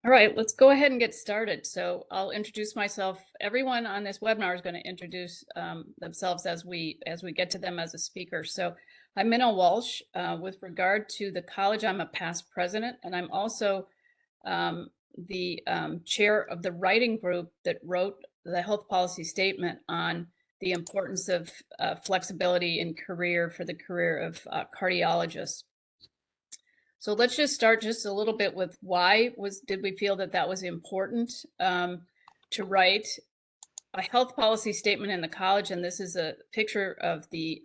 All right, let's go ahead and get started. So I'll introduce myself. Everyone on this webinar is going to introduce themselves as we get to them as a speaker. So I'm Minna Walsh. With regard to the college, I'm a past president, and I'm also the chair of the writing group that wrote the health policy statement on the importance of flexibility in career for the career of cardiologists. So let's just start just a little bit with why did we feel that that was important to write a health policy statement in the college, and this is a picture of the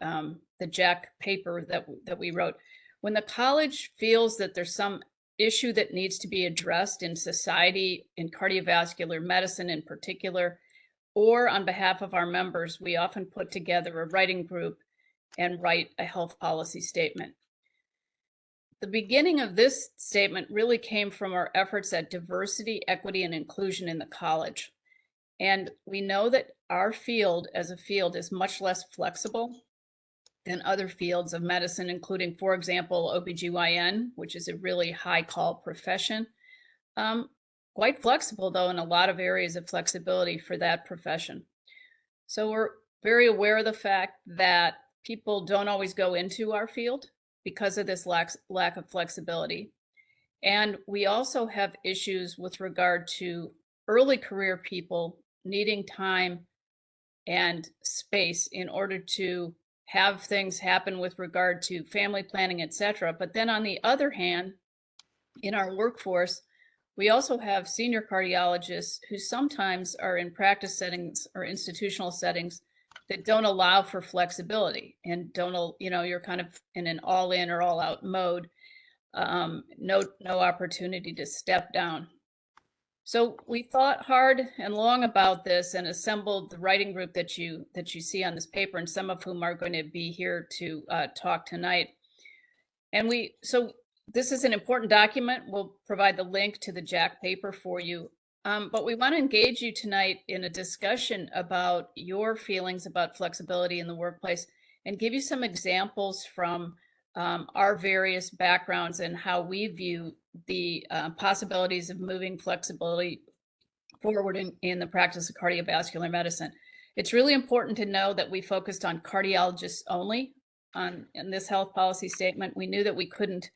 Jack paper that we wrote. When the college feels that there's some issue that needs to be addressed in society, in cardiovascular medicine in particular, or on behalf of our members, we often put together a writing group and write a health policy statement. The beginning of this statement really came from our efforts at diversity, equity, and inclusion in the college. And we know that our field as a field is much less flexible than other fields of medicine, including, for example, OBGYN, which is a really high call profession. Quite flexible, though, in a lot of areas of flexibility for that profession. So we're very aware of the fact that people don't always go into our field because of this lack of flexibility. And we also have issues with regard to early career people needing time and space in order to have things happen with regard to family planning, et cetera. But then on the other hand, in our workforce, we also have senior cardiologists who sometimes are in practice settings or institutional settings that don't allow for flexibility and don't, you're kind of in an all in or all out mode. No opportunity to step down. So we thought hard and long about this and assembled the writing group that you see on this paper, and some of whom are going to be here to talk tonight. And so this is an important document. We'll provide the link to the Jack paper for you. But we want to engage you tonight in a discussion about your feelings about flexibility in the workplace and give you some examples from our various backgrounds and how we view the possibilities of moving flexibility forward in the practice of cardiovascular medicine. It's really important to know that we focused on cardiologists only in this health policy statement. We knew that we couldn't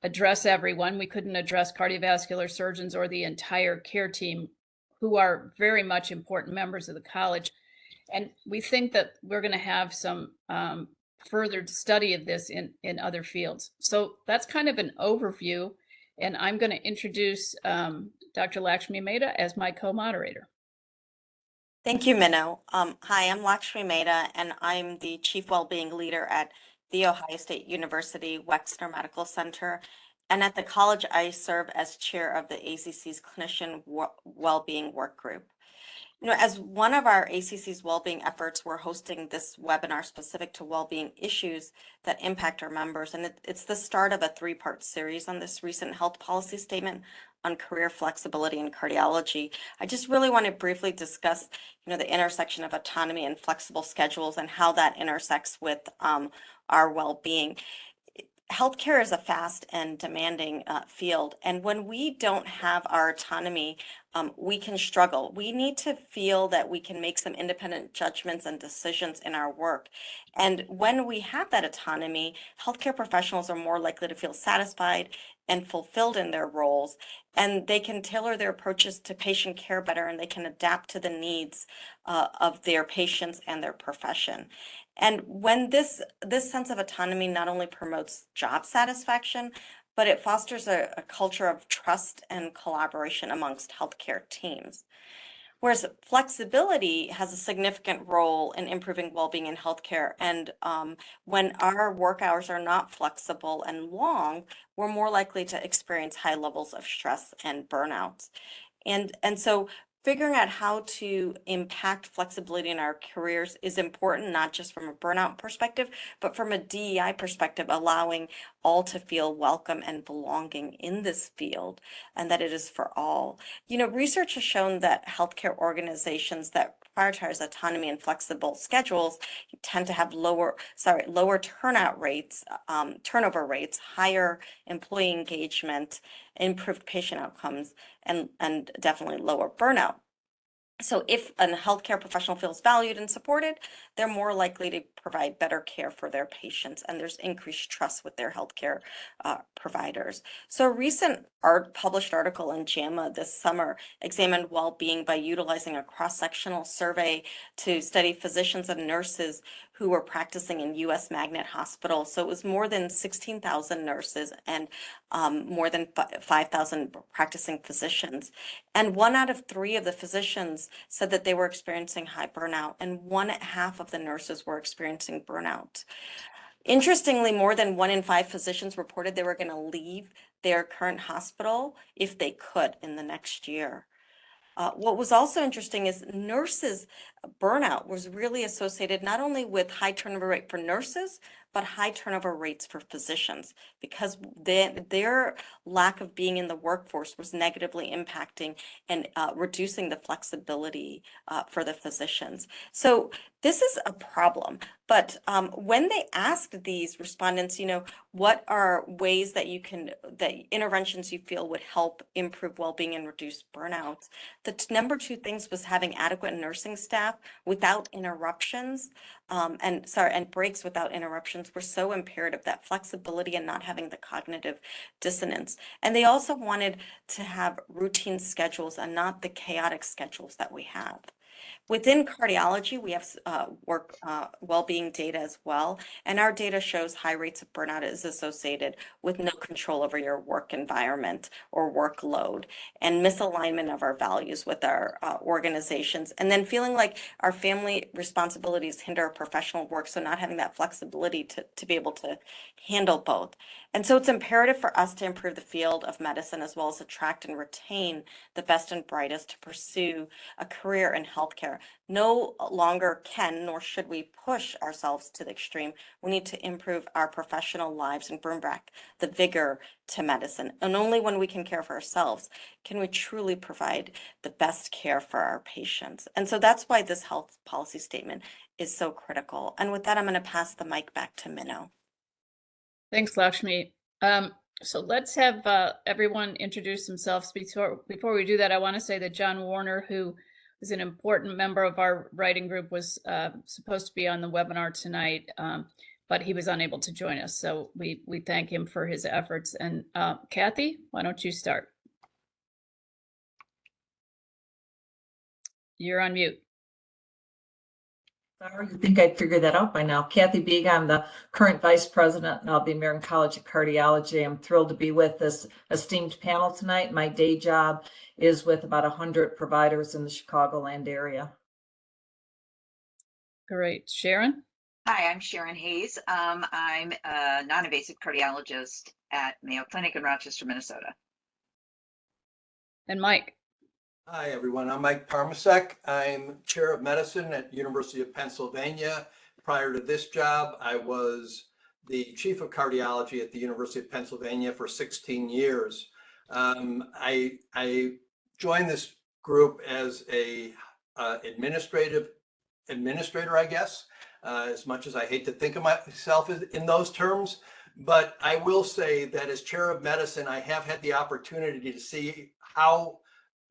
address everyone. We couldn't address cardiovascular surgeons or the entire care team, who are very much important members of the college. And we think that we're going to have some further study of this in other fields. So that's kind of an overview. And I'm going to introduce Dr. Lakshmi Mehta as my co-moderator. Thank you, Minnow. Hi, I'm Lakshmi Mehta, and I'm the Chief Wellbeing Leader at The Ohio State University Wexner Medical Center. And at the college, I serve as chair of the ACC's Clinician Wellbeing Work Group. As one of our ACC's wellbeing efforts, we're hosting this webinar specific to wellbeing issues that impact our members. And it's the start of a three-part series on this recent health policy statement on career flexibility in cardiology. I just really want to briefly discuss, the intersection of autonomy and flexible schedules and how that intersects with our well-being. Healthcare is a fast and demanding field, and when we don't have our autonomy, we can struggle. We need to feel that we can make some independent judgments and decisions in our work. And when we have that autonomy, healthcare professionals are more likely to feel satisfied and fulfilled in their roles, and they can tailor their approaches to patient care better, and they can adapt to the needs of their patients and their profession. And when this sense of autonomy not only promotes job satisfaction, but it fosters a culture of trust and collaboration amongst healthcare teams. Whereas flexibility has a significant role in improving well-being in healthcare. And when our work hours are not flexible and long, we're more likely to experience high levels of stress and burnout. And so figuring out how to impact flexibility in our careers is important, not just from a burnout perspective, but from a DEI perspective, allowing all to feel welcome and belonging in this field, and that it is for all. Research has shown that healthcare organizations that prioritize autonomy and flexible schedules, you tend to have lower turnover rates, higher employee engagement, improved patient outcomes, and definitely lower burnout. So if a healthcare professional feels valued and supported, they're more likely to provide better care for their patients, and there's increased trust with their healthcare providers. So a recent published article in JAMA this summer examined well-being by utilizing a cross-sectional survey to study physicians and nurses who were practicing in U.S. Magnet Hospital. So it was more than 16,000 nurses and more than 5,000 practicing physicians. And 1 out of 3 of the physicians said that they were experiencing high burnout, and 1/2 of the nurses were experiencing burnout. Interestingly, more than 1 in 5 physicians reported they were going to leave their current hospital if they could in the next year. What was also interesting is nurses' burnout was really associated not only with high turnover rate for nurses, but high turnover rates for physicians, because their lack of being in the workforce was negatively impacting and reducing the flexibility for the physicians. So this is a problem. But when they asked these respondents, what are ways that that interventions you feel would help improve well-being and reduce burnout, the number 2 things was having adequate nursing staff without interruptions, and breaks without interruptions were so imperative, that flexibility and not having the cognitive dissonance. And they also wanted to have routine schedules and not the chaotic schedules that we have. Within cardiology, we have well-being data as well, and our data shows high rates of burnout is associated with no control over your work environment or workload, and misalignment of our values with our organizations, and then feeling like our family responsibilities hinder our professional work, so not having that flexibility to be able to handle both. And so it's imperative for us to improve the field of medicine, as well as attract and retain the best and brightest to pursue a career in healthcare. No longer can nor should we push ourselves to the extreme. We need to improve our professional lives and bring back the vigor to medicine. And only when we can care for ourselves can we truly provide the best care for our patients. And so that's why this health policy statement is so critical. And with that, I'm going to pass the mic back to Minnow. Thanks, Lakshmi. So let's have everyone introduce themselves. Before we do that, I want to say that John Warner, who is an important member of our writing group, was supposed to be on the webinar tonight, but he was unable to join us. So we thank him for his efforts. And Kathy, why don't you start? You're on mute. Sorry, you think I'd figure that out by now. Kathy Beeg, I'm the current vice president of the American College of Cardiology. I'm thrilled to be with this esteemed panel tonight. My day job is with about 100 providers in the Chicagoland area. Great. Sharon? Hi, I'm Sharon Hayes. I'm a non-invasive cardiologist at Mayo Clinic in Rochester, Minnesota. And Mike? Hi, everyone. I'm Mike Parmasek. I'm chair of medicine at University of Pennsylvania. Prior to this job, I was the chief of cardiology at the University of Pennsylvania for 16 years. I joined this group as a administrator, I guess, as much as I hate to think of myself in those terms. But I will say that as chair of medicine, I have had the opportunity to see how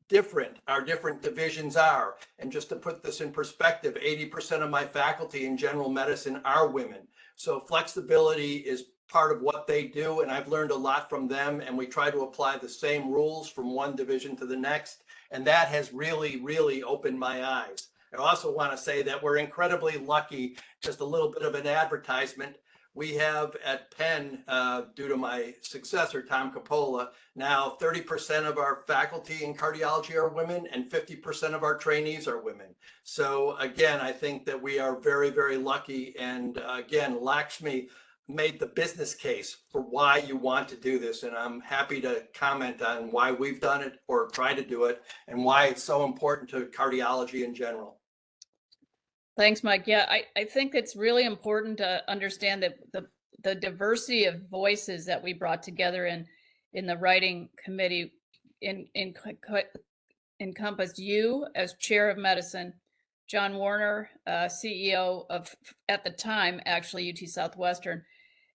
different our different divisions are. And just to put this in perspective, 80% of my faculty in general medicine are women. So flexibility is part of what they do, and I've learned a lot from them, and we try to apply the same rules from one division to the next. And that has really, really opened my eyes. I also want to say that we're incredibly lucky, just a little bit of an advertisement. We have at Penn, due to my successor, Tom Coppola, now 30% of our faculty in cardiology are women and 50% of our trainees are women. So again, I think that we are very, very lucky. And again, Lakshmi made the business case for why you want to do this. And I'm happy to comment on why we've done it or try to do it and why it's so important to cardiology in general. Thanks, Mike. Yeah, I think it's really important to understand that the diversity of voices that we brought together in the writing committee encompassed you as chair of medicine, John Warner, CEO of, at the time, actually UT Southwestern,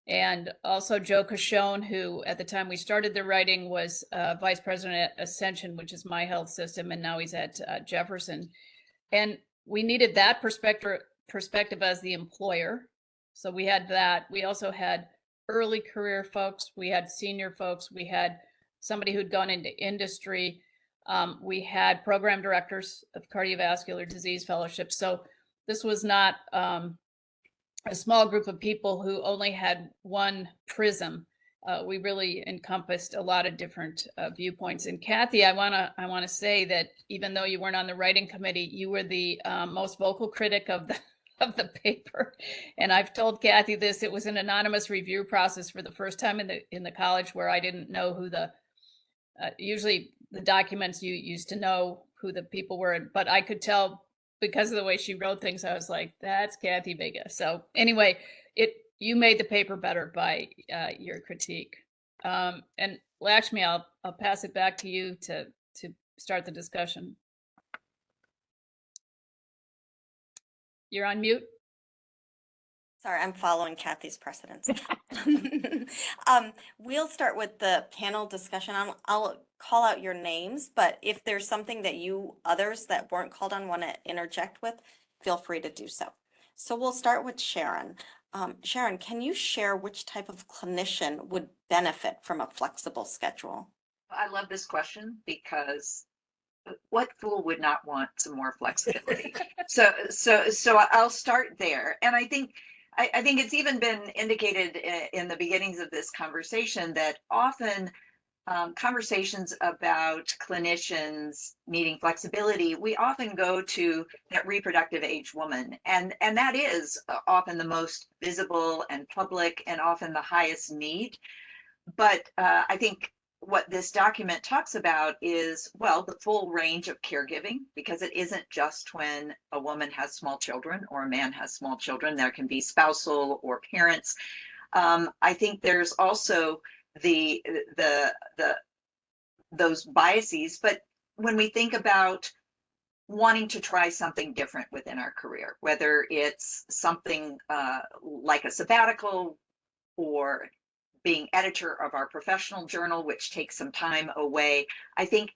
and also Joe Cashone, who at the time we started the writing was vice president at Ascension, which is my health system, and now he's at Jefferson. And we needed that perspective as the employer. So we had that. We also had early career folks. We had senior folks. We had somebody who'd gone into industry. We had program directors of cardiovascular disease fellowships. So this was not a small group of people who only had one prism. We really encompassed a lot of different viewpoints. And Kathy, I wanna say that even though you weren't on the writing committee, you were the most vocal critic of the paper. And I've told Kathy this. It was an anonymous review process for the first time in the college, where I didn't know who the usually the documents you used to know who the people were, but I could tell because of the way she wrote things. I was like, that's Kathy Biga. So anyway, you made the paper better by your critique. And Lakshmi, I'll pass it back to you to start the discussion. You're on mute. Sorry, I'm following Kathy's precedents. We'll start with the panel discussion. I'll call out your names, but if there's something that you others that weren't called on want to interject with, feel free to do so. So we'll start with Sharon. Sharon, can you share which type of clinician would benefit from a flexible schedule? I love this question because what fool would not want some more flexibility? So I'll start there. And I think it's even been indicated in the beginnings of this conversation that often conversations about clinicians needing flexibility, we often go to that reproductive age woman. And that is often the most visible and public and often the highest need. But I think what this document talks about is, well, the full range of caregiving, because it isn't just when a woman has small children or a man has small children. There can be spousal or parents. I think there's also those biases, but when we think about wanting to try something different within our career, whether it's something like a sabbatical or being editor of our professional journal, which takes some time away, I think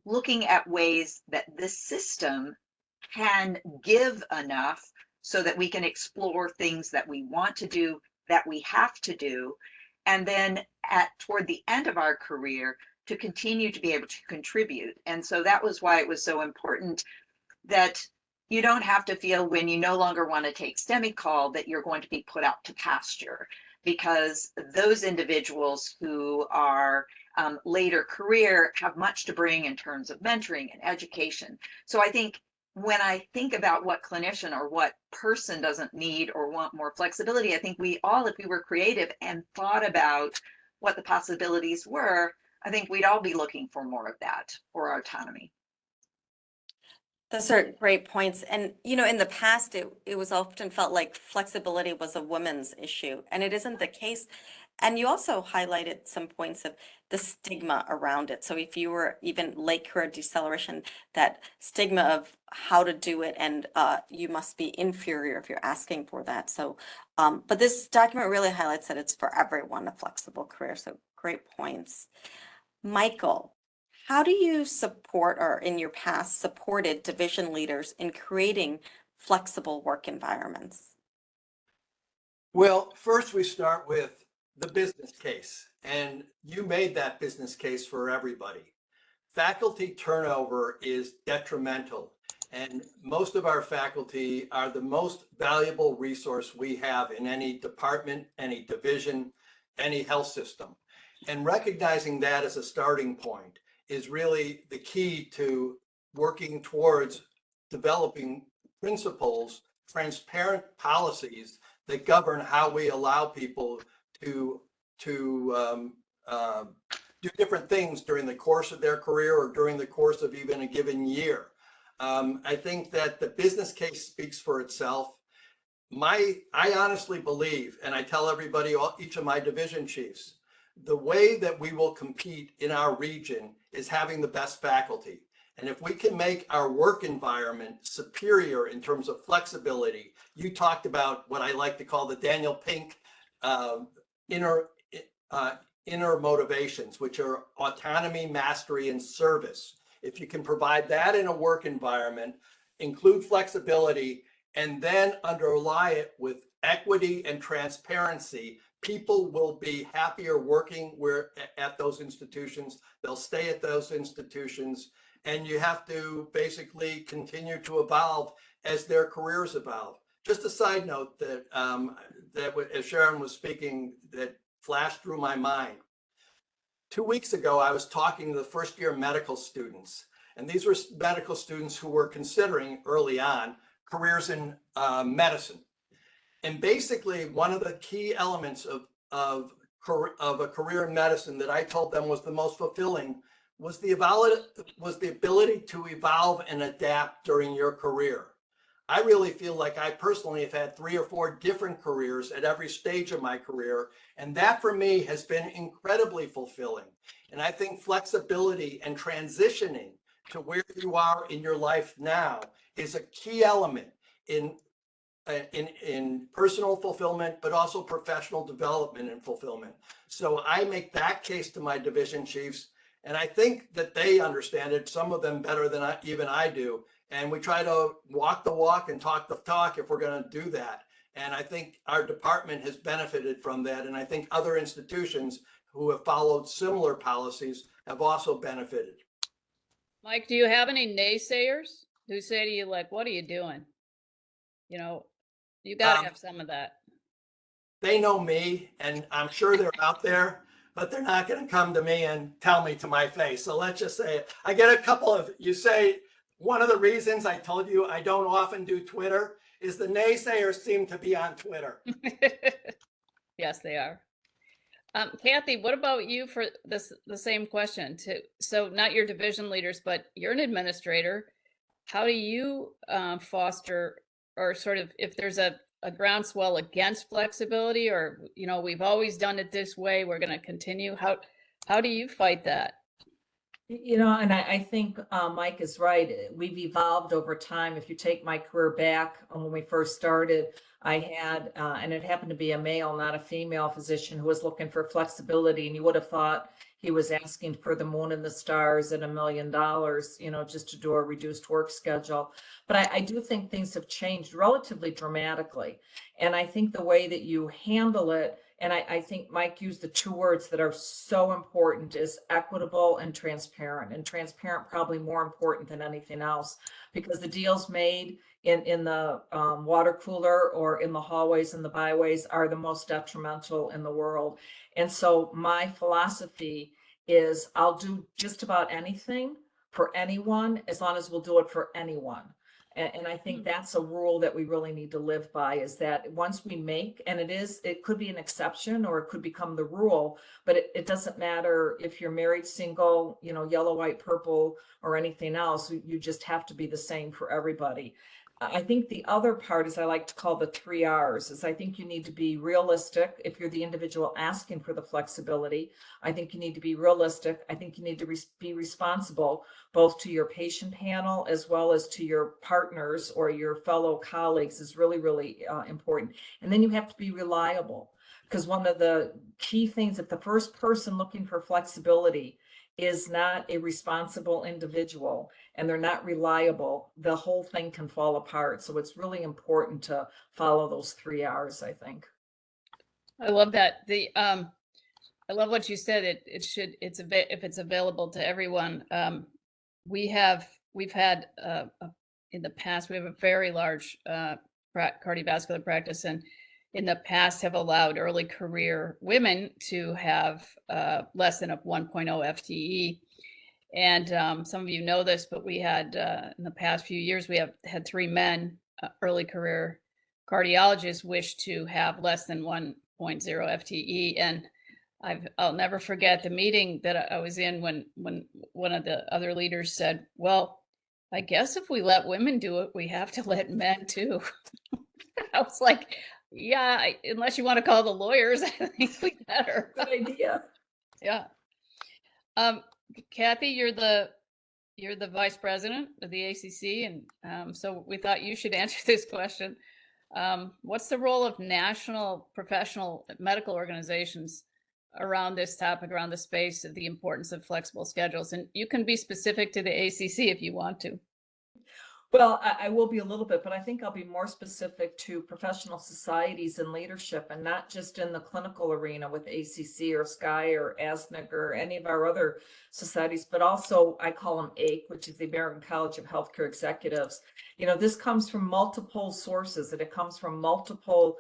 looking at ways that this system can give enough so that we can explore things that we want to do, that we have to do, and then toward the end of our career to continue to be able to contribute. And so that was why it was so important that you don't have to feel when you no longer want to take STEMI call that you're going to be put out to pasture, because those individuals who are later career have much to bring in terms of mentoring and education. So I think when I think about what clinician or what person doesn't need or want more flexibility, I think we all, if we were creative and thought about what the possibilities were, I think we'd all be looking for more of that for our autonomy. Those are great points. And, you know, in the past, it was often felt like flexibility was a woman's issue, and it isn't the case. And you also highlighted some points of the stigma around it. So if you were even late career deceleration, that stigma of how to do it, and you must be inferior if you're asking for that. So, but this document really highlights that it's for everyone, a flexible career. So great points. Michael, how do you support, or in your past supported, division leaders in creating flexible work environments? Well, first we start with the business case, and you made that business case for everybody. Faculty turnover is detrimental, and most of our faculty are the most valuable resource we have in any department, any division, any health system. And recognizing that as a starting point is really the key to working towards developing principles, transparent policies that govern how we allow people to do different things during the course of their career or during the course of even a given year. I think that the business case speaks for itself. I honestly believe, and I tell everybody, each of my division chiefs, the way that we will compete in our region is having the best faculty. And if we can make our work environment superior in terms of flexibility, you talked about what I like to call the Daniel Pink inner inner motivations, which are autonomy, mastery, and service. If you can provide that in a work environment, include flexibility, and then underlie it with equity and transparency, people will be happier working at those institutions. They'll stay at those institutions, and you have to basically continue to evolve as their careers evolve. Just a side note that as Sharon was speaking, that flashed through my mind. 2 weeks ago, I was talking to the first year medical students, and these were medical students who were considering early on careers in medicine. And basically, one of the key elements of a career in medicine that I told them was the most fulfilling was the ability to evolve and adapt during your career. I really feel like I personally have had 3 or 4 different careers at every stage of my career. And that for me has been incredibly fulfilling. And I think flexibility and transitioning to where you are in your life now is a key element in personal fulfillment, but also professional development and fulfillment. So I make that case to my division chiefs. And I think that they understand it, some of them better than even I do. And we try to walk the walk and talk the talk if we're going to do that. And I think our department has benefited from that. And I think other institutions who have followed similar policies have also benefited. Mike, do you have any naysayers who say to you, like, what are you doing? You know, you got to have some of that. They know me, and I'm sure they're out there, but they're not going to come to me and tell me to my face. So let's just say it. I get a couple of, you say, one of the reasons I told you I don't often do Twitter is the naysayers seem to be on Twitter. Yes, they are. Kathy, what about you for the same question? So not your division leaders, but you're an administrator. How do you foster, or sort of, if there's a groundswell against flexibility, or, you know, we've always done it this way, we're going to continue. How do you fight that? You know, and I think Mike is right. We've evolved over time. If you take my career back when we first started, I had, and it happened to be a male, not a female physician, who was looking for flexibility. And you would have thought he was asking for the moon and the stars and $1 million, you know, just to do a reduced work schedule. But I do think things have changed relatively dramatically. And I think the way that you handle it, and I think Mike used the 2 words that are so important, is equitable and transparent. And transparent probably more important than anything else, because the deals made in the water cooler or in the hallways and the byways are the most detrimental in the world. And so my philosophy is I'll do just about anything for anyone as long as we'll do it for anyone. And I think that's a rule that we really need to live by, is that once we make, and it could be an exception or it could become the rule, but it doesn't matter if you're married, single, you know, yellow, white, purple, or anything else. You just have to be the same for everybody. I think the other part is I like to call the 3 R's, is I think you need to be realistic if you're the individual asking for the flexibility. I think you need to be realistic. I think you need to be responsible both to your patient panel as well as to your partners or your fellow colleagues is really, really important. And then you have to be reliable, because one of the key things, if the first person looking for flexibility is not a responsible individual and they're not reliable, the whole thing can fall apart. So it's really important to follow those 3 R's, I think. I love that. I love what you said. If it's available to everyone. We've had in the past, we have a very large cardiovascular practice, and in the past have allowed early career women to have less than a 1.0 FTE. And some of you know this, but we had in the past few years, we have had 3 men, early career cardiologists, wish to have less than 1.0 FTE. And I'll never forget the meeting that I was in when one of the other leaders said, well, I guess if we let women do it, we have to let men too. I was like, yeah, unless you want to call the lawyers, I think we better. Good idea. Yeah. Kathy, you're you're the vice president of the ACC, and so we thought you should answer this question. What's the role of national professional medical organizations around this topic, around the space of the importance of flexible schedules? And you can be specific to the ACC if you want to. Well, I will be a little bit, but I think I'll be more specific to professional societies and leadership, and not just in the clinical arena with ACC or SCI or ASNC or any of our other societies, but also I call them AIC, which is the American College of Healthcare Executives. You know, this comes from multiple sources and it comes from multiple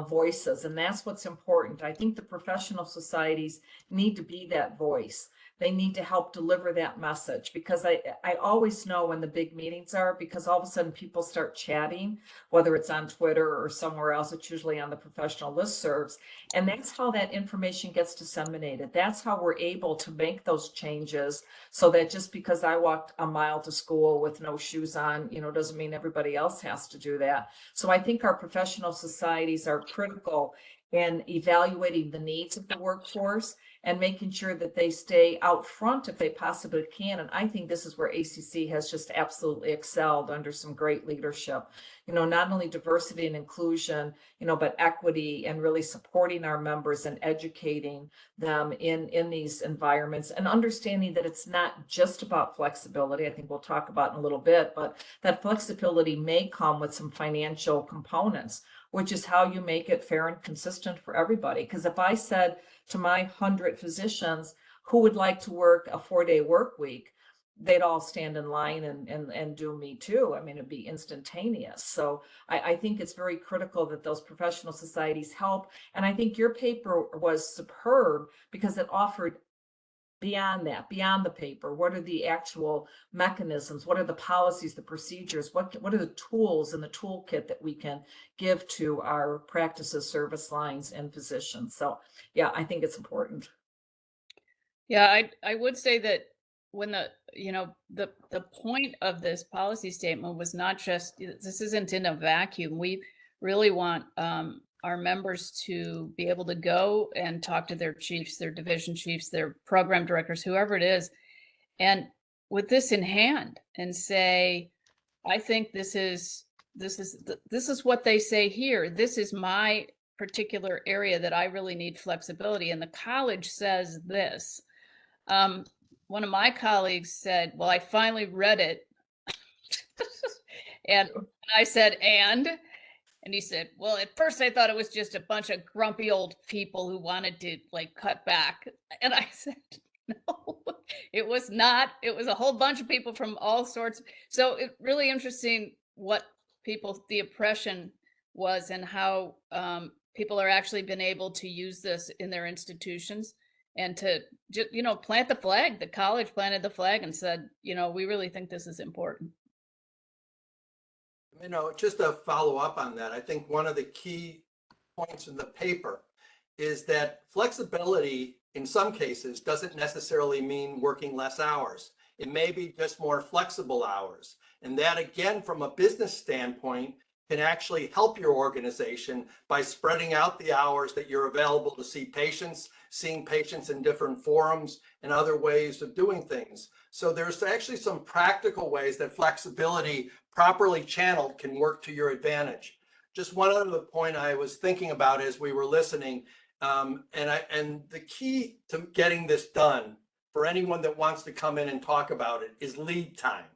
voices, and that's what's important. I think the professional societies need to be that voice. They need to help deliver that message, because I always know when the big meetings are, because all of a sudden people start chatting, whether it's on Twitter or somewhere else. It's usually on the professional listservs. And that's how that information gets disseminated. That's how we're able to make those changes, so that just because I walked a mile to school with no shoes on, you know, doesn't mean everybody else has to do that. So I think our professional societies are critical in evaluating the needs of the workforce and making sure that they stay out front if they possibly can. And I think this is where ACC has just absolutely excelled under some great leadership. You know, not only diversity and inclusion, you know, but equity, and really supporting our members and educating them in these environments, and understanding that it's not just about flexibility. I think we'll talk about in a little bit, but that flexibility may come with some financial components, which is how you make it fair and consistent for everybody. Because if I said to my 100 physicians who would like to work a 4-day work week, they'd all stand in line and do me too. I mean, it'd be instantaneous. So I think it's very critical that those professional societies help. And I think your paper was superb because it offered beyond that, beyond the paper. What are the actual mechanisms? What are the policies, the procedures? What are the tools in the toolkit that we can give to our practices, service lines, and physicians? So yeah, I think it's important. Yeah, I would say that when the point of this policy statement was not just, this isn't in a vacuum. We really want our members to be able to go and talk to their chiefs, their division chiefs, their program directors, whoever it is, and with this in hand, and say, I think this is what they say here. This is my particular area that I really need flexibility, and the college says this. One of my colleagues said, well, I finally read it. And I said, and he said, well, at first I thought it was just a bunch of grumpy old people who wanted to like cut back. And I said, no, it was not. It was a whole bunch of people from all sorts. So it's really interesting what the oppression was, and how people are actually been able to use this in their institutions, and to just, plant the flag. The college planted the flag and said, we really think this is important. Just to follow up on that, I think one of the key points in the paper is that flexibility in some cases doesn't necessarily mean working less hours. It may be just more flexible hours. And that, again, from a business standpoint, can actually help your organization by spreading out the hours that you're available to see patients, seeing patients in different forums, and other ways of doing things. So there's actually some practical ways that flexibility properly channeled can work to your advantage. Just one other point I was thinking about as we were listening, and the key to getting this done for anyone that wants to come in and talk about it is lead time.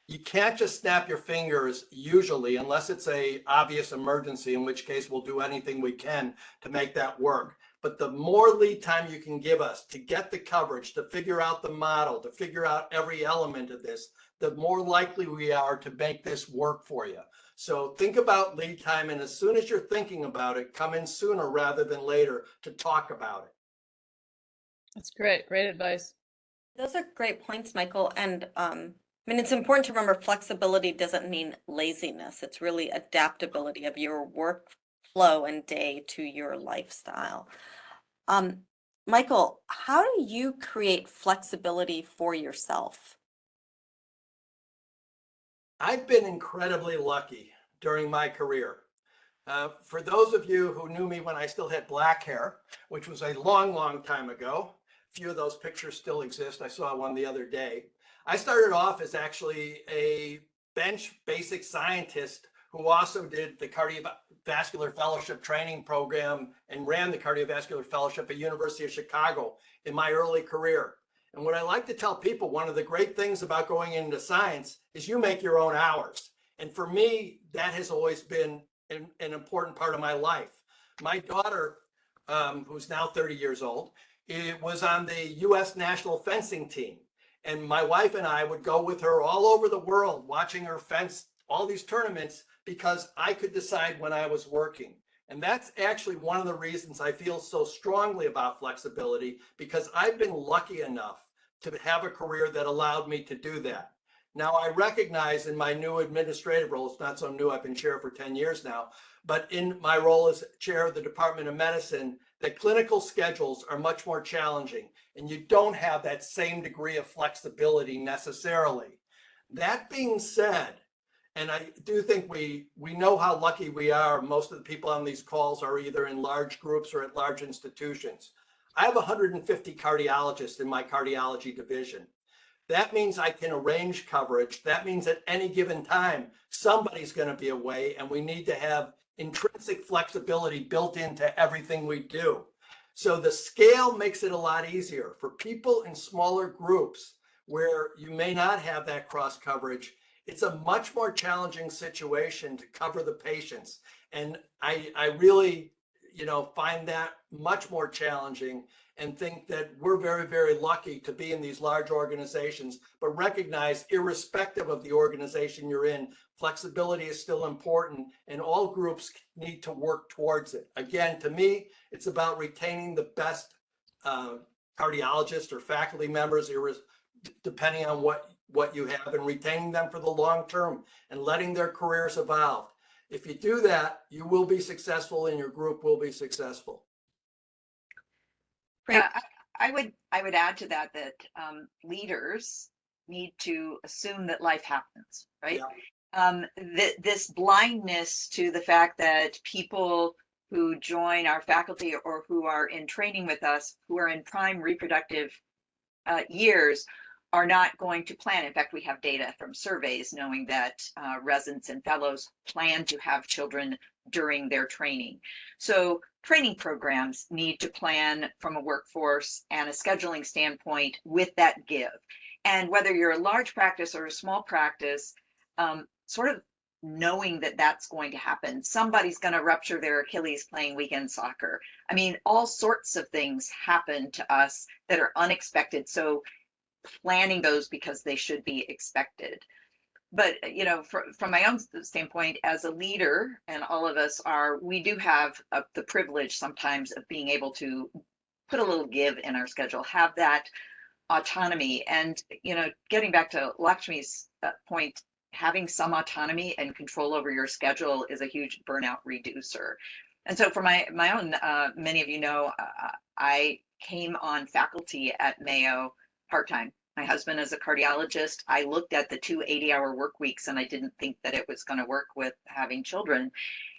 You can't just snap your fingers usually, unless it's a obvious emergency, in which case we'll do anything we can to make that work. But the more lead time you can give us to get the coverage, to figure out the model, to figure out every element of this, the more likely we are to make this work for you. So think about lead time, and as soon as you're thinking about it, come in sooner rather than later to talk about it. That's great. Great advice. Those are great points, Michael. And it's important to remember flexibility doesn't mean laziness. It's really adaptability of your workflow and day to your lifestyle. Michael, how do you create flexibility for yourself? I've been incredibly lucky during my career. For those of you who knew me when I still had black hair, which was a long, long time ago, a few of those pictures still exist. I saw one the other day. I started off as actually a bench basic scientist who also did the cardiovascular fellowship training program and ran the cardiovascular fellowship at University of Chicago in my early career. And what I like to tell people, one of the great things about going into science is you make your own hours. And for me, that has always been an important part of my life. My daughter, who's now 30 years old, was on the U.S. national fencing team. And my wife and I would go with her all over the world, watching her fence all these tournaments because I could decide when I was working. And that's actually one of the reasons I feel so strongly about flexibility, because I've been lucky enough to have a career that allowed me to do that. Now, I recognize in my new administrative role, it's not so new, I've been chair for 10 years now, but in my role as chair of the Department of Medicine, that clinical schedules are much more challenging and you don't have that same degree of flexibility necessarily. That being said, and I do think we know how lucky we are. Most of the people on these calls are either in large groups or at large institutions. I have 150 cardiologists in my cardiology division. That means I can arrange coverage. That means at any given time, somebody's going to be away, and we need to have intrinsic flexibility built into everything we do. So the scale makes it a lot easier for people in smaller groups where you may not have that cross coverage. It's a much more challenging situation to cover the patients. And I really, find that much more challenging and think that we're very, very lucky to be in these large organizations, but recognize irrespective of the organization you're in, flexibility is still important and all groups need to work towards it. Again, to me, it's about retaining the best cardiologists or faculty members, depending on what you have, and retaining them for the long term and letting their careers evolve. If you do that, you will be successful and your group will be successful. Yeah, I would add to that leaders need to assume that life happens, right? Yeah. This blindness to the fact that people who join our faculty or who are in training with us, who are in prime reproductive years, are not going to plan. In fact, we have data from surveys knowing that residents and fellows plan to have children during their training. So training programs need to plan from a workforce and a scheduling standpoint with that give. And whether you're a large practice or a small practice, sort of knowing that that's going to happen. Somebody's going to rupture their Achilles playing weekend soccer. I mean, all sorts of things happen to us that are unexpected. So planning those because they should be expected. But, from my own standpoint as a leader, and all of us we do have the privilege sometimes of being able to put a little give in our schedule, have that autonomy. And, getting back to Lakshmi's point, having some autonomy and control over your schedule is a huge burnout reducer. And so for my own, many of you know, I came on faculty at Mayo part-time. My husband is a cardiologist. I looked at the 2 80-hour work weeks and I didn't think that it was going to work with having children.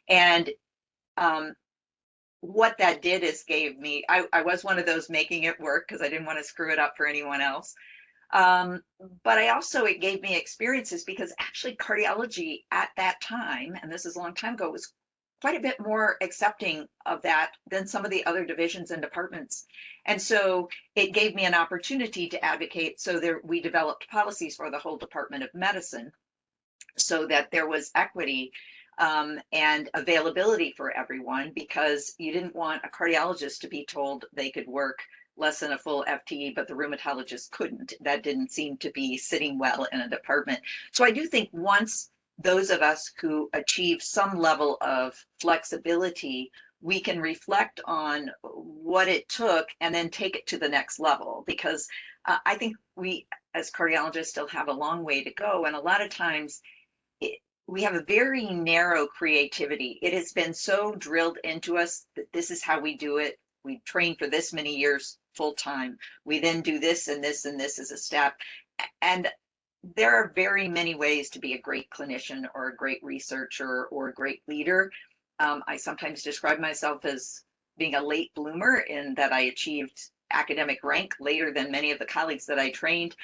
And what that did is gave me, I was one of those making it work because I didn't want to screw it up for anyone else. But it gave me experiences because actually cardiology at that time, and this is a long time ago, was quite a bit more accepting of that than some of the other divisions and departments. And so it gave me an opportunity to advocate. So we developed policies for the whole Department of Medicine so that there was equity and availability for everyone, because you didn't want a cardiologist to be told they could work less than a full FTE, but the rheumatologist couldn't. That didn't seem to be sitting well in a department. So I do think once those of us who achieve some level of flexibility, we can reflect on what it took and then take it to the next level, because I think we as cardiologists still have a long way to go. And a lot of times we have a very narrow creativity. It has been so drilled into us that this is how we do it. We train for this many years full time. We then do this and this and this as a step. And there are very many ways to be a great clinician or a great researcher or a great leader. I sometimes describe myself as being a late bloomer in that I achieved academic rank later than many of the colleagues that I trained.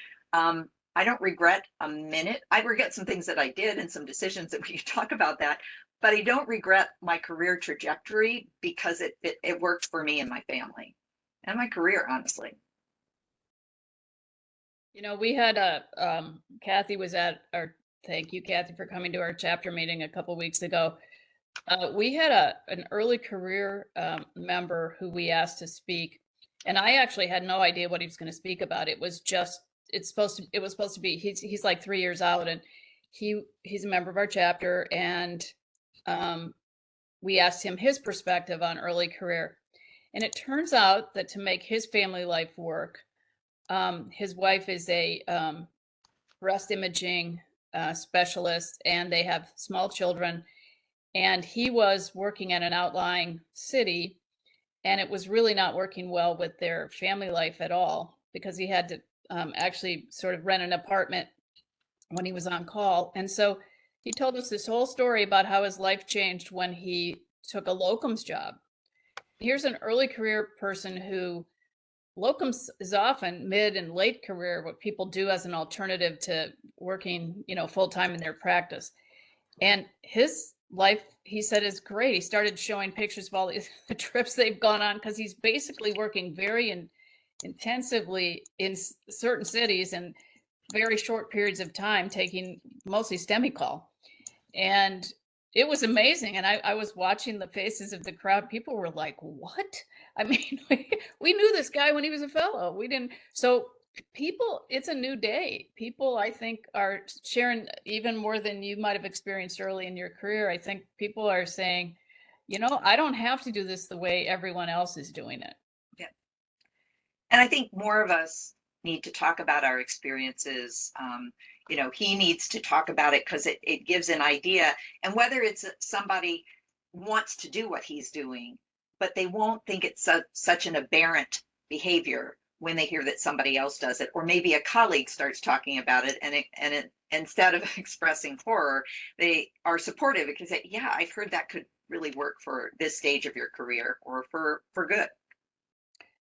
I don't regret a minute. I regret some things that I did and some decisions that we can talk about that, but I don't regret my career trajectory because it worked for me and my family and my career, honestly. You know, we had Kathy was at our, thank you, Kathy, for coming to our chapter meeting a couple weeks ago. We had an early career member who we asked to speak, and I actually had no idea what he was going to speak about. It was just, it was supposed to be, he's like 3 years out, and he's a member of our chapter, and we asked him his perspective on early career. And it turns out that to make his family life work, his wife is a breast imaging specialist, and they have small children. And he was working at an outlying city, and it was really not working well with their family life at all because he had to actually sort of rent an apartment when he was on call. And so he told us this whole story about how his life changed when he took a locums job. Here's an early career person who locums is often mid and late career, what people do as an alternative to working, you know, full time in their practice. And his life, he said, is great. He started showing pictures of all the trips they've gone on because he's basically working very intensively in certain cities and very short periods of time, taking mostly STEMI call. And it was amazing. And I was watching the faces of the crowd. People were like, what? I mean, we knew this guy when he was a fellow. We didn't. So people, it's a new day. People, I think, are sharing even more than you might have experienced early in your career. I think people are saying, you know, I don't have to do this the way everyone else is doing it. Yeah. And I think more of us need to talk about our experiences. You know, he needs to talk about it because it gives an idea. And whether it's somebody wants to do what he's doing, but they won't think it's such an aberrant behavior when they hear that somebody else does it, or maybe a colleague starts talking about it, and instead of expressing horror, they are supportive because yeah, I've heard that could really work for this stage of your career or for good.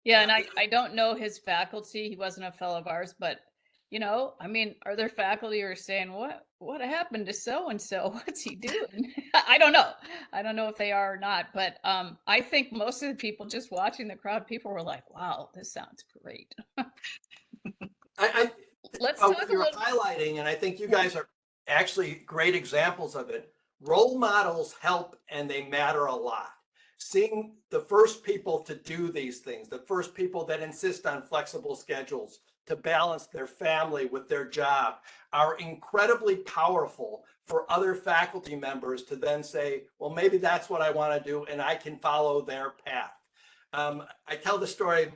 Yeah, and I don't know his faculty. He wasn't a fellow of ours, but you know, I mean, are there faculty who are saying, what happened to so and so? What's he doing? I don't know. I don't know if they are or not, but I think most of the people just watching the crowd, people were like, wow, this sounds great. Let's talk What a you're little. highlighting, and I think you guys are actually great examples of it. Role models help and they matter a lot. Seeing the first people to do these things, the first people that insist on flexible schedules to balance their family with their job are incredibly powerful for other faculty members to then say, well, maybe that's what I want to do and I can follow their path. I tell the story.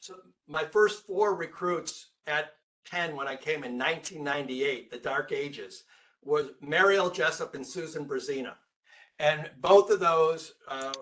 So my first 4 recruits at Penn when I came in 1998, the dark ages, was Mariel Jessup and Susan Brazina. And both of those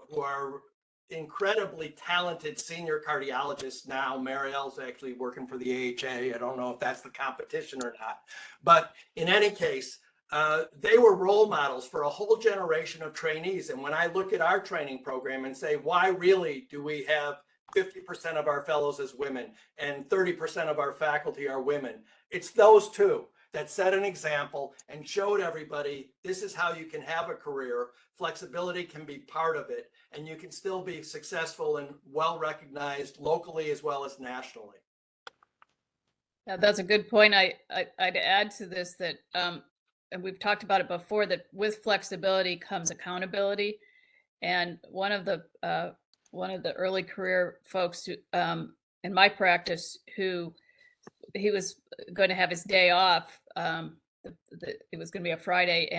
who are incredibly talented senior cardiologists now. Mariel's actually working for the AHA. I don't know if that's the competition or not. But in any case, they were role models for a whole generation of trainees. And when I look at our training program and say, why really do we have 50% of our fellows as women and 30% of our faculty are women? It's those two that set an example and showed everybody this is how you can have a career. Flexibility can be part of it, and you can still be successful and well recognized locally as well as nationally. Yeah, that's a good point. I'd add to this that, and we've talked about it before, that with flexibility comes accountability. And one of the early career folks who, in my practice, who he was going to have his day off. It was going to be a Friday,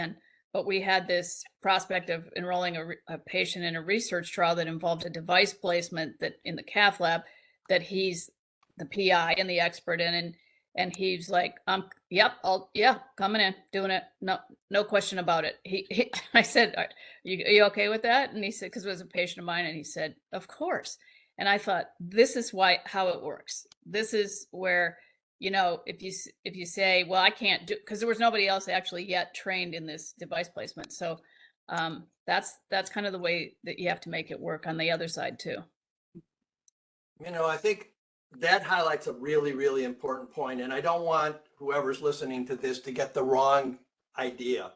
but we had this prospect of enrolling a patient in a research trial that involved a device placement that in the cath lab that he's the PI and the expert in, and he's like, yep, coming in, doing it, no question about it. I said, are you okay with that? And he said, because it was a patient of mine, and he said, of course. And I thought, this is how it works. This is where, you know, if you say, well, I can't do, because there was nobody else actually yet trained in this device placement. So that's kind of the way that you have to make it work on the other side too. You know, I think that highlights a really, really important point, and I don't want whoever's listening to this to get the wrong idea.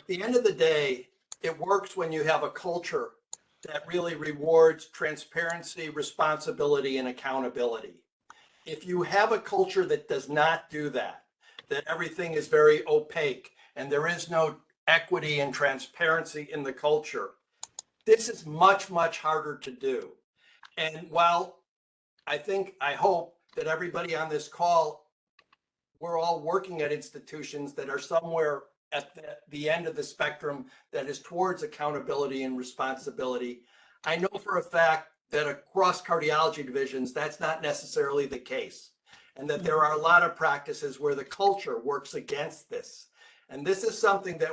At the end of the day, it works when you have a culture that really rewards transparency, responsibility, and accountability. If you have a culture that does not do that, that everything is very opaque and there is no equity and transparency in the culture, this is much, much harder to do. And while I hope that everybody on this call, we're all working at institutions that are somewhere at the end of the spectrum that is towards accountability and responsibility. I know for a fact that across cardiology divisions, that's not necessarily the case. And that there are a lot of practices where the culture works against this. And this is something that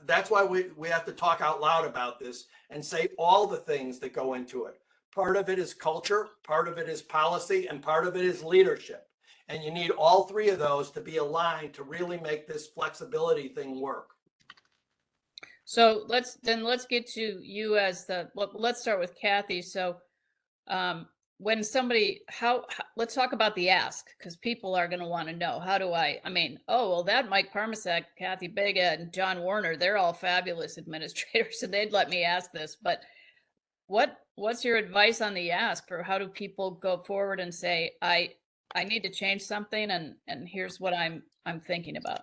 that's why we have to talk out loud about this and say all the things that go into it. Part of it is culture, part of it is policy, and part of it is leadership. And you need all three of those to be aligned to really make this flexibility thing work. So let's get to you as let's start with Kathy. So when somebody, let's talk about the ask, because people are going to want to know, how do I mean, oh, well, that Mike Parmasek, Kathy Biga, and John Warner, they're all fabulous administrators, and they'd let me ask this, but what's your advice on the ask, for how do people go forward and say, I need to change something, and here's what I'm thinking about?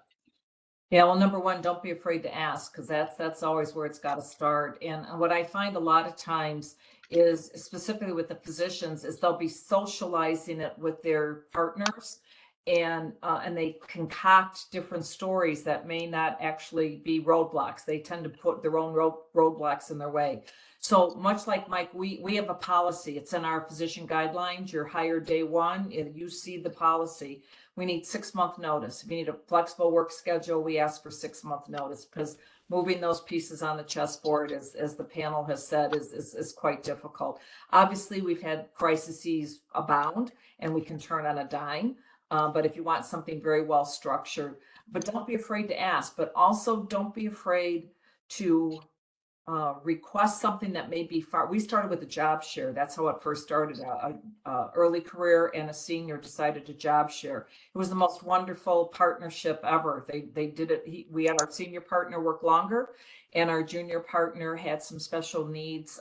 Yeah, well, number one, don't be afraid to ask, because that's always where it's got to start. And what I find a lot of times is, specifically with the physicians, is they'll be socializing it with their partners, and they concoct different stories that may not actually be roadblocks. They tend to put their own roadblocks in their way. So much like Mike, we have a policy. It's in our physician guidelines. You're hired day one. You see the policy. We need 6-month notice. If you need a flexible work schedule, we ask for 6-month notice, because moving those pieces on the chessboard, as the panel has said, is quite difficult. Obviously, we've had crises abound, and we can turn on a dime. But if you want something very well structured, but don't be afraid to ask, but also don't be afraid to request something that may be far. We started with a job share. That's how it first started. Early career and a senior decided to job share. It was the most wonderful partnership ever. They did it. We had our senior partner work longer, and our junior partner had some special needs,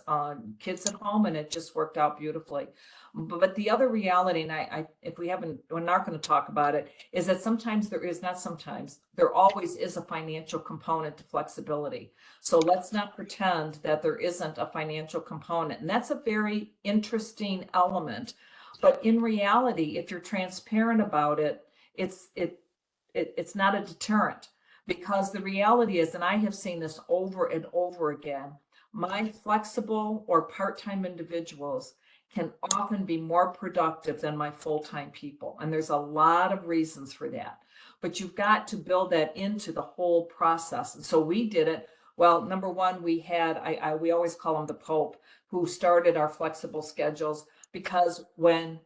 kids at home, and it just worked out beautifully. But the other reality, and we're not going to talk about it, is that there always is a financial component to flexibility. So let's not pretend that there isn't a financial component. And that's a very interesting element. But in reality, if you're transparent about it, it's not a deterrent, because the reality is, and I have seen this over and over again, my flexible or part-time individuals can often be more productive than my full-time people. And there's a lot of reasons for that. But you've got to build that into the whole process. And so we did it. Well, number one, we had, we always call him the Pope, who started our flexible schedules, because when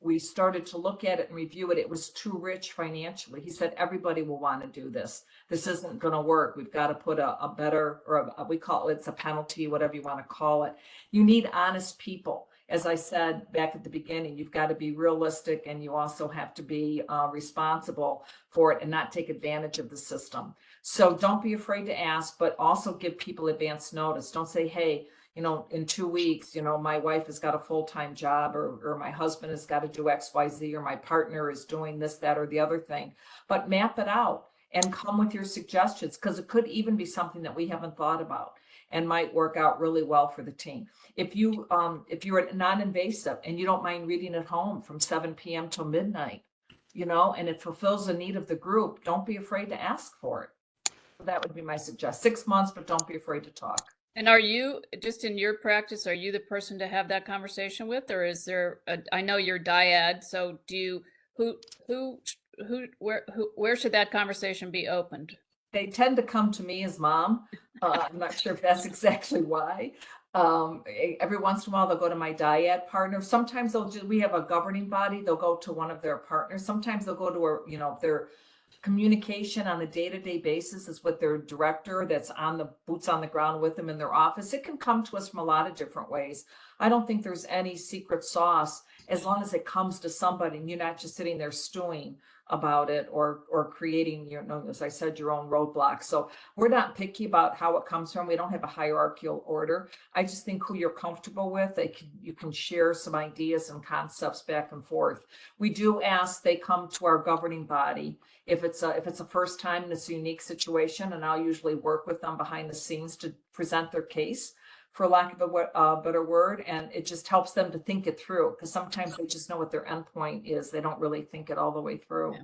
we started to look at it and review it, it was too rich financially. He said, everybody will want to do this. This isn't going to work. We've got to put a better, or we call it, it's a penalty, whatever you want to call it. You need honest people. As I said back at the beginning, you've got to be realistic, and you also have to be responsible for it and not take advantage of the system. So don't be afraid to ask, but also give people advance notice. Don't say, hey, in 2 weeks, my wife has got a full-time job, or my husband has got to do X, Y, Z, or my partner is doing this, that, or the other thing. But map it out and come with your suggestions, because it could even be something that we haven't thought about and might work out really well for the team. If you're non-invasive and you don't mind reading at home from 7 p.m. till midnight, and it fulfills the need of the group, don't be afraid to ask for it. That would be my suggestion. 6 months, but don't be afraid to talk. And are you, just in your practice, are you the person to have that conversation with, or is there I know you're dyad, so do you, where should that conversation be opened? They tend to come to me as mom. I'm not sure if that's exactly why. Every once in a while, they'll go to my dyad partner. Sometimes we have a governing body. They'll go to one of their partners. Sometimes they'll go to communication on a day-to-day basis is with their director that's on the boots on the ground with them in their office. It can come to us from a lot of different ways. I don't think there's any secret sauce as long as it comes to somebody and you're not just sitting there stewing about it or creating, as I said, your own roadblocks. So we're not picky about how it comes from. We don't have a hierarchical order. I just think who you're comfortable with, you can share some ideas and concepts back and forth. We do ask they come to our governing body if it's a first time and it's a unique situation, and I'll usually work with them behind the scenes to present their case, for lack of a better word, and it just helps them to think it through, because sometimes they just know what their endpoint is. They don't really think it all the way through.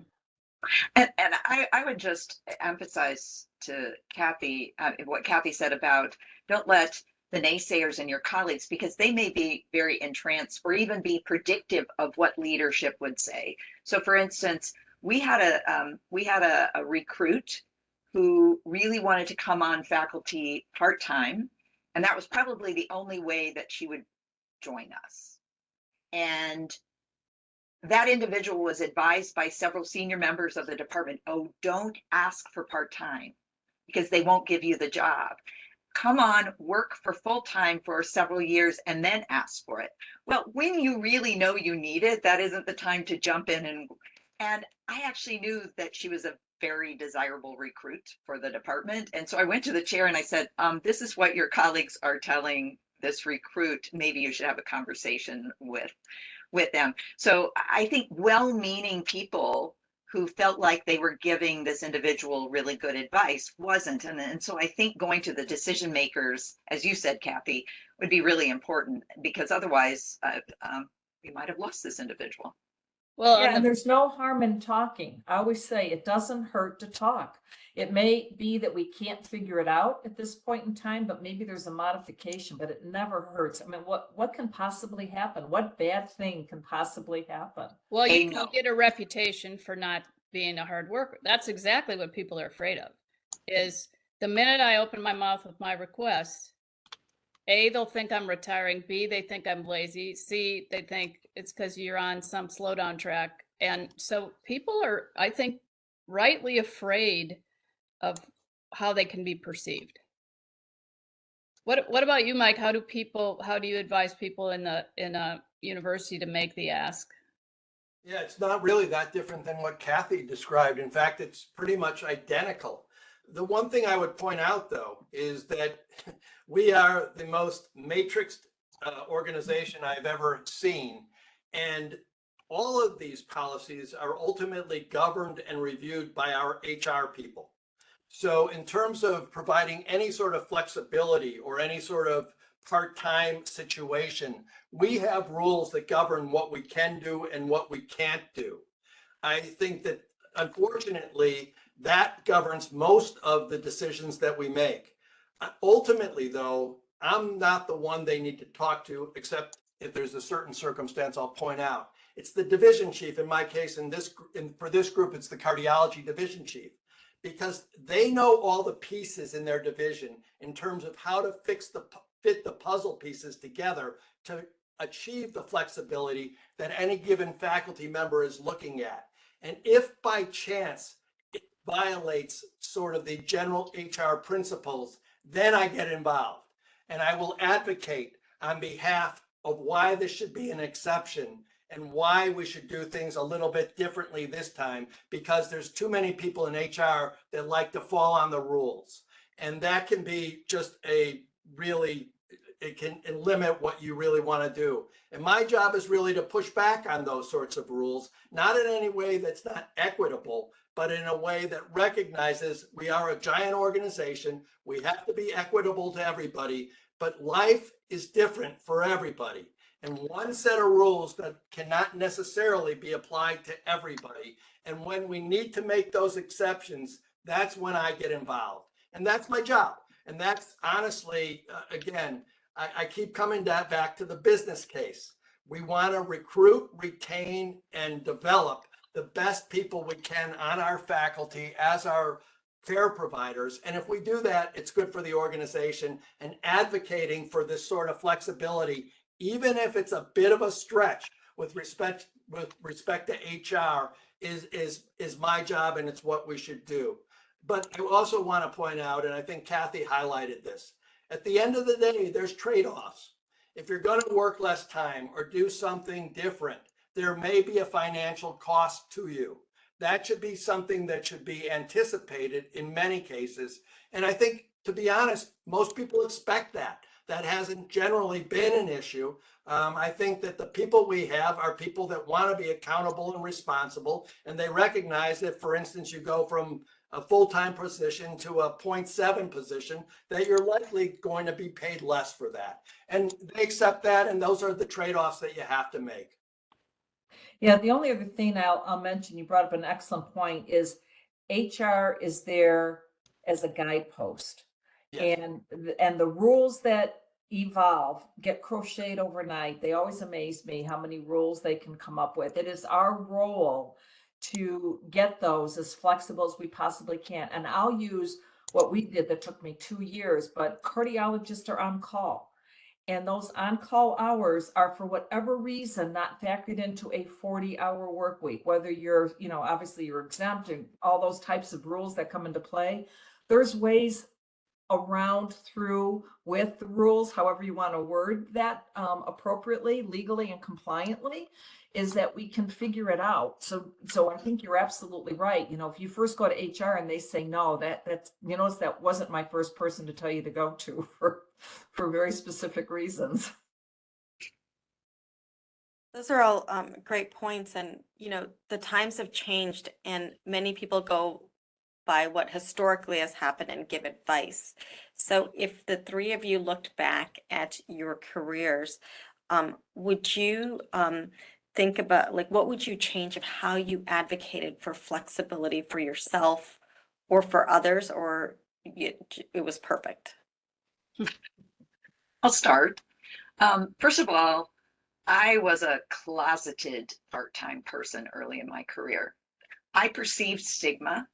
Yeah. And I would just emphasize to Kathy, what Kathy said about don't let the naysayers and your colleagues, because they may be very entranced or even be predictive of what leadership would say. So for instance, we had a recruit who really wanted to come on faculty part-time, and that was probably the only way that she would join us. And that individual was advised by several senior members of the department, oh, don't ask for part-time because they won't give you the job. Come on, work for full-time for several years and then ask for it. Well, when you really know you need it, that isn't the time to jump in. And I actually knew that she was a very desirable recruit for the department. And so I went to the chair and I said, this is what your colleagues are telling this recruit. Maybe you should have a conversation with them. So I think well-meaning people who felt like they were giving this individual really good advice wasn't. And so I think going to the decision makers, as you said, Kathy, would be really important, because otherwise we might have lost this individual. Well, Yeah, and there's no harm in talking. I always say it doesn't hurt to talk. It may be that we can't figure it out at this point in time, but maybe there's a modification, but it never hurts. I mean, what can possibly happen? What bad thing can possibly happen? well, They you can know. get a reputation for not being a hard worker. That's exactly what people are afraid of, is the minute I open my mouth with my request, A, they'll think I'm retiring. B, they think I'm lazy. C, they think it's because you're on some slowdown track. And so people are, I think, rightly afraid of how they can be perceived. What about you, Mike? How do you advise people in a university to make the ask? Yeah, it's not really that different than what Kathy described. In fact, it's pretty much identical. The one thing I would point out, though, is that we are the most matrixed organization I've ever seen. And all of these policies are ultimately governed and reviewed by our HR people. So in terms of providing any sort of flexibility or any sort of part-time situation, we have rules that govern what we can do and what we can't do. I think that unfortunately, that governs most of the decisions that we make. Ultimately, though, I'm not the one they need to talk to, except if there's a certain circumstance I'll point out. It's the division chief. In my case, for this group, it's the cardiology division chief, because they know all the pieces in their division in terms of how to fit the puzzle pieces together to achieve the flexibility that any given faculty member is looking at. And if by chance it violates sort of the general HR principles, then I get involved and I will advocate on behalf of why this should be an exception and why we should do things a little bit differently this time, because there's too many people in HR that like to fall on the rules. And that can be just it can limit what you really want to do. And my job is really to push back on those sorts of rules, not in any way that's not equitable, but in a way that recognizes we are a giant organization. We have to be equitable to everybody, but life is different for everybody. And one set of rules that cannot necessarily be applied to everybody. And when we need to make those exceptions, that's when I get involved. And that's my job. And that's honestly, again, I keep coming back to the business case. We want to recruit, retain, and develop the best people we can on our faculty as our care providers. And if we do that, it's good for the organization. And advocating for this sort of flexibility, even if it's a bit of a stretch with respect to HR, is my job, and it's what we should do. But I also want to point out, and I think Kathy highlighted this, at the end of the day, there's trade-offs. If you're going to work less time or do something different, there may be a financial cost to you. That should be something that should be anticipated in many cases. And I think, to be honest, most people expect that. That hasn't generally been an issue. I think that the people we have are people that want to be accountable and responsible, and they recognize that, for instance, you go from a full-time position to a 0.7 position, that you're likely going to be paid less for that. And they accept that, and those are the trade-offs that you have to make. Yeah, the only other thing I'll mention, you brought up an excellent point, is HR is there as a guidepost. Yes. And the rules that evolve get crocheted overnight. They always amaze me how many rules they can come up with. It is our role to get those as flexible as we possibly can. And I'll use what we did that took me 2 years, but cardiologists are on call. And those on-call hours are, for whatever reason, not factored into a 40-hour work week, whether you're, obviously you're exempt and all those types of rules that come into play. There's ways around through with the rules, however you want to word that appropriately, legally and compliantly, is that we can figure it out. So I think you're absolutely right. If you first go to HR and they say no, that's that wasn't my first person to tell you to go to for very specific reasons. Those are all great points. And, the times have changed, and many people go by what historically has happened and give advice. So if the three of you looked back at your careers, would you think about, what would you change of how you advocated for flexibility for yourself or for others, or it was perfect? I'll start. First of all, I was a closeted part-time person early in my career. I perceived stigma.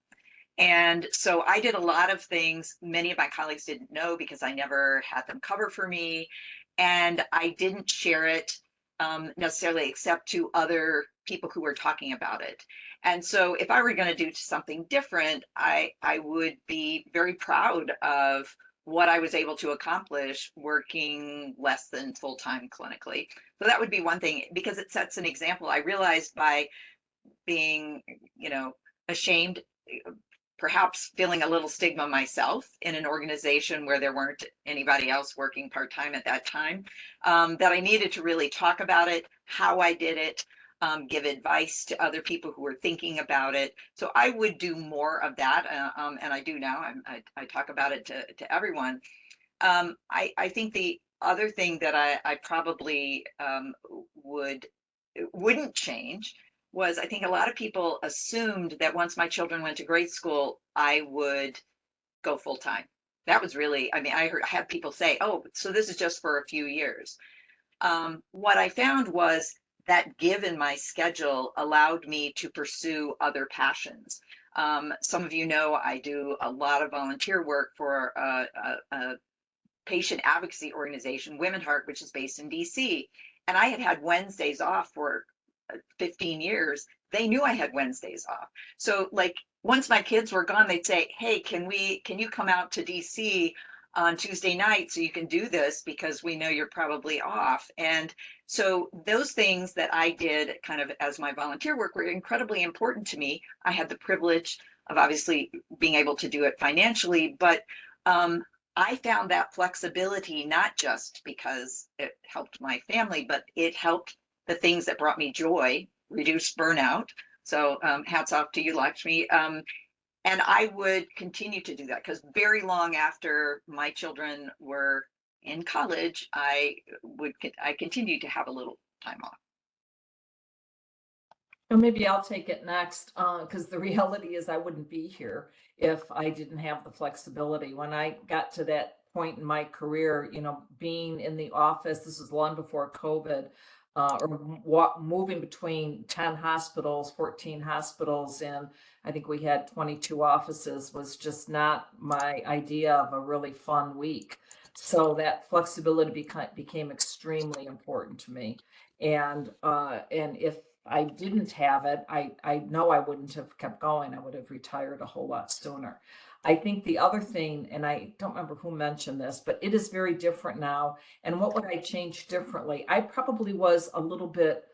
And so I did a lot of things many of my colleagues didn't know because I never had them cover for me. And I didn't share it necessarily except to other people who were talking about it. And so if I were going to do something different, I would be very proud of what I was able to accomplish working less than full-time clinically. So that would be one thing, because it sets an example. I realized by being, ashamed, perhaps feeling a little stigma myself in an organization where there weren't anybody else working part-time at that time, that I needed to really talk about it, how I did it, give advice to other people who were thinking about it. So I would do more of that, and I do now. I talk about it to everyone. I think the other thing that I probably wouldn't change was, I think a lot of people assumed that once my children went to grade school, I would go full time. That was really, I had people say, oh, so this is just for a few years. What I found was that give in my schedule allowed me to pursue other passions. Some of you know I do a lot of volunteer work for a patient advocacy organization, Women Heart, which is based in DC. And I had Wednesdays off for 15 years. They knew I had Wednesdays off. So once my kids were gone, they'd say, hey, can you come out to DC on Tuesday night so you can do this, because we know you're probably off. And so those things that I did kind of as my volunteer work were incredibly important to me. I had the privilege of obviously being able to do it financially, but I found that flexibility not just because it helped my family, but it helped the things that brought me joy, reduce burnout. So hats off to you, Lakshmi. And I would continue to do that, because very long after my children were in college, I continued to have a little time off. Well, maybe I'll take it next, because the reality is I wouldn't be here if I didn't have the flexibility. When I got to that point in my career, being in the office, this was long before COVID, or moving between 10 hospitals, 14 hospitals, and I think we had 22 offices, was just not my idea of a really fun week. So that flexibility became extremely important to me. And if I didn't have it, I know I wouldn't have kept going. I would have retired a whole lot sooner. I think the other thing, and I don't remember who mentioned this, but it is very different now. And what would I change differently? I probably was a little bit,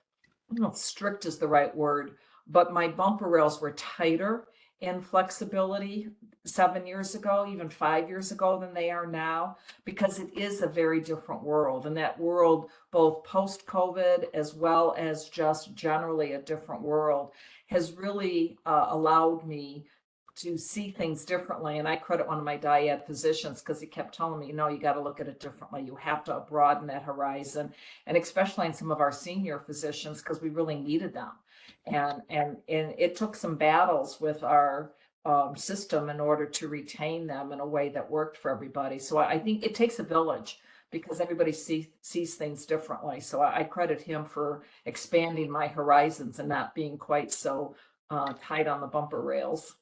I don't know if strict is the right word, but my bumper rails were tighter in flexibility 7 years ago, even 5 years ago than they are now, because it is a very different world. And that world, both post-COVID as well as just generally a different world, has really allowed me to see things differently. And I credit one of my dyad physicians because he kept telling me, you got to look at it differently. You have to broaden that horizon. And especially in some of our senior physicians, because we really needed them. And it took some battles with our system in order to retain them in a way that worked for everybody. So I think it takes a village because everybody sees things differently. So I credit him for expanding my horizons and not being quite so tight on the bumper rails.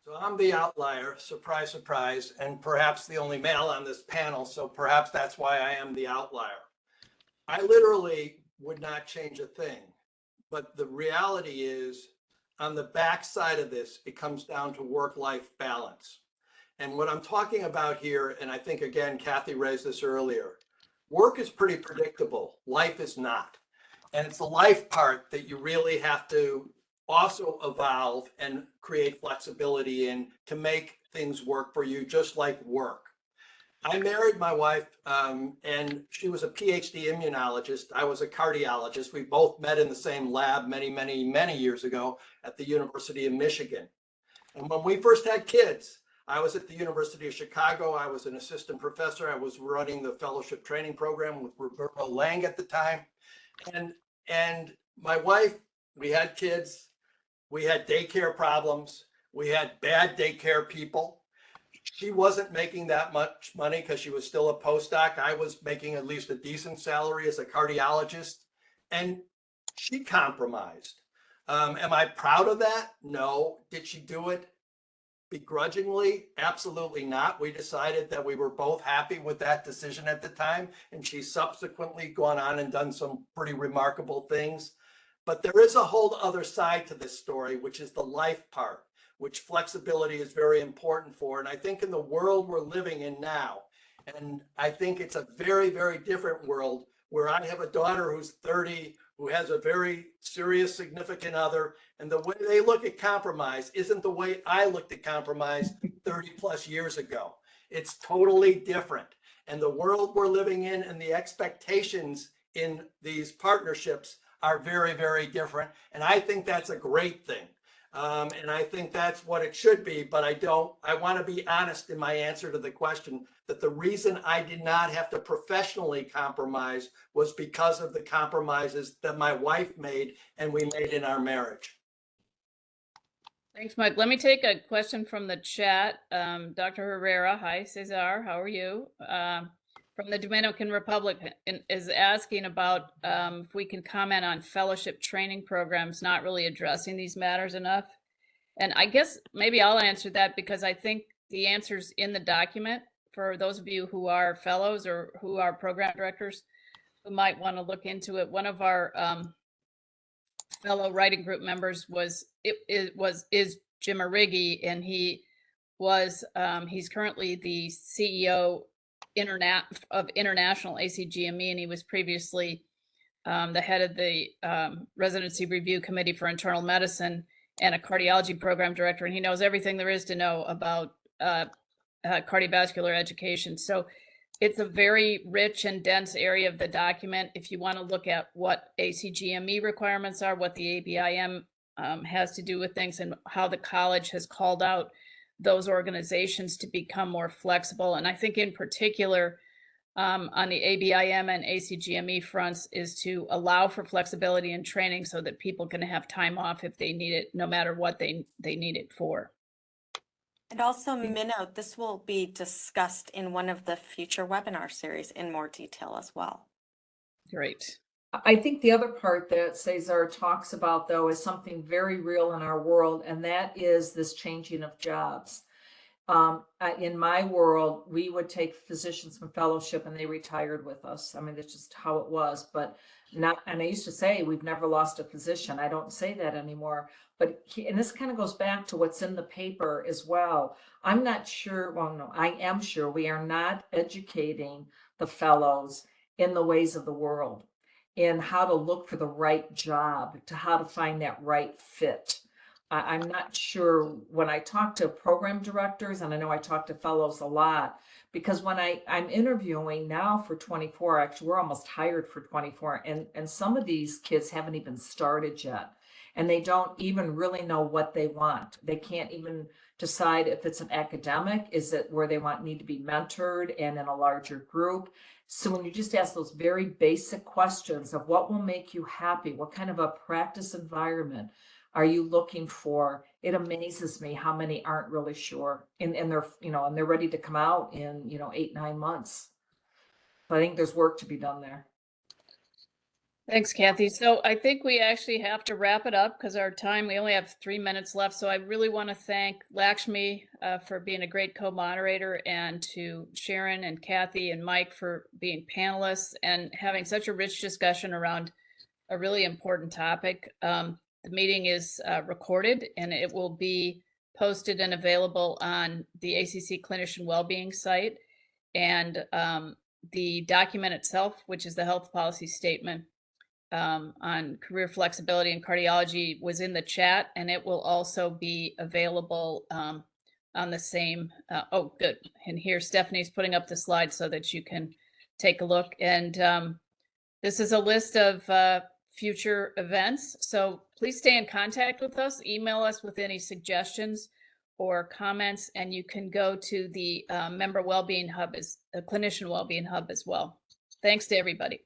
So I'm the outlier, surprise, surprise, and perhaps the only male on this panel. So perhaps that's why I am the outlier. I literally would not change a thing. But the reality is, on the backside of this, it comes down to work-life balance. And what I'm talking about here, and I think, again, Kathy raised this earlier, work is pretty predictable. Life is not. And it's the life part that you really have to also evolve and create flexibility in to make things work for you, just like work. I married my wife, and she was a PhD immunologist. I was a cardiologist. We both met in the same lab many, many, many years ago at the University of Michigan. And when we first had kids, I was at the University of Chicago. I was an assistant professor. I was running the fellowship training program with Roberto Lang at the time. And my wife, we had kids. We had daycare problems. We had bad daycare people. She wasn't making that much money because she was still a postdoc. I was making at least a decent salary as a cardiologist, and she compromised. Am I proud of that? No. Did she do it begrudgingly? Absolutely not. We decided that we were both happy with that decision at the time, and she's subsequently gone on and done some pretty remarkable things. But there is a whole other side to this story, which is the life part, which flexibility is very important for. And I think in the world we're living in now, and I think it's a very, very different world where I have a daughter who's 30, who has a very serious significant other, and the way they look at compromise isn't the way I looked at compromise 30 plus years ago. It's totally different. And the world we're living in and the expectations in these partnerships are very, very different. And I think that's a great thing. And I think that's what it should be, but I want to be honest in my answer to the question that the reason I did not have to professionally compromise was because of the compromises that my wife made and we made in our marriage. Thanks, Mike. Let me take a question from the chat. Dr. Herrera, hi, Cesar, how are you? From the Dominican Republic is asking about if we can comment on fellowship training programs not really addressing these matters enough. And I guess maybe I'll answer that because I think the answer's in the document for those of you who are fellows or who are program directors who might want to look into it. One of our fellow writing group members is Jim Arrighi, and he's currently the CEO of International ACGME, and he was previously the head of the Residency Review Committee for Internal Medicine and a cardiology program director, and he knows everything there is to know about cardiovascular education. So it's a very rich and dense area of the document. If you want to look at what ACGME requirements are, what the ABIM has to do with things, and how the college has called out those organizations to become more flexible. And I think in particular on the ABIM and ACGME fronts is to allow for flexibility in training so that people can have time off if they need it, no matter what they need it for. And also, Minnow, this will be discussed in one of the future webinar series in more detail as well. Great. I think the other part that Cesar talks about, though, is something very real in our world, and that is this changing of jobs. In my world, we would take physicians from fellowship and they retired with us. I mean, that's just how it was, but not, and I used to say, we've never lost a physician. I don't say that anymore. But, and this kind of goes back to what's in the paper as well. I'm not sure, well, no, I am sure we are not educating the fellows in the ways of the world, in how to look for the right job, to how to find that right fit. I'm not sure when I talk to program directors, and I know I talk to fellows a lot, because when I'm interviewing now for 24, actually, we're almost hired for 24, and some of these kids haven't even started yet, and they don't even really know what they want. They can't even decide if it's an academic, is it where they need to be mentored and in a larger group. So when you just ask those very basic questions of what will make you happy, what kind of a practice environment are you looking for? It amazes me how many aren't really sure, and they're, and they're ready to come out in, 8, 9 months. So I think there's work to be done there. Thanks, Kathy. So I think we actually have to wrap it up because we only have 3 minutes left. So I really want to thank Lakshmi for being a great co-moderator, and to Sharon and Kathy and Mike for being panelists and having such a rich discussion around a really important topic. The meeting is recorded, and it will be posted and available on the ACC Clinician Wellbeing site. And the document itself, which is the health policy statement on career flexibility and cardiology, was in the chat, and it will also be available on the same. Oh, good. And here Stephanie's putting up the slide so that you can take a look. And this is a list of future events. So please stay in contact with us. Email us with any suggestions or comments, and you can go to the Member Wellbeing Hub, the Clinician Wellbeing Hub as well. Thanks to everybody.